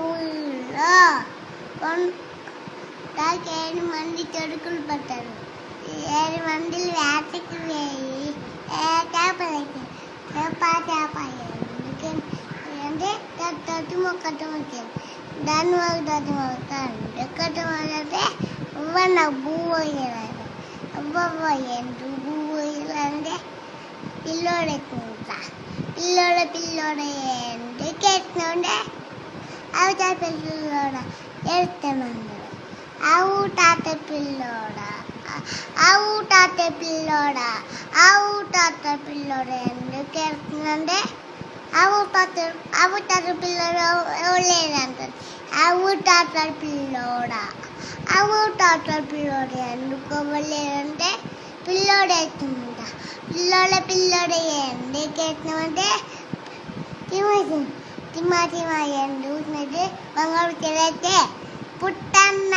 ఊళ్ళో నాకు 7 మంది కొడుకులు పట్టారు. 7 మంది వేటకి వేయి చేపలకి చేప ఎందుకంటే తోటి మొక్కటి మొక్కాను. దాన్ని ఒకటి మొక్కాను. ఒక్కటి మొక్కితే నాకు భూమి పోయేలాగా అబ్బాబ్బా ఎందుకు భూమి పోయేలాంటే పిల్లోడెత్తుకుంటా పిల్లోడ ఎందుకు ఎత్తుకుంటే అవుతా పిల్లోడ ఎడతామందరు ఆవు తాత పిల్లోడ ఎందుకు ఎడుతుందంటే ఆవు తాత పిల్లోడు లేదంటారు. ఆవు తాత పిల్లోడు ఎందుకు లేదంటే పిల్లోడు ఎత్తుకుంటా పిల్లోడ ఎందుకు ఎత్తున్నామంటే తిమ ఎందుకు బంగారు తెలియతే పుట్టన్న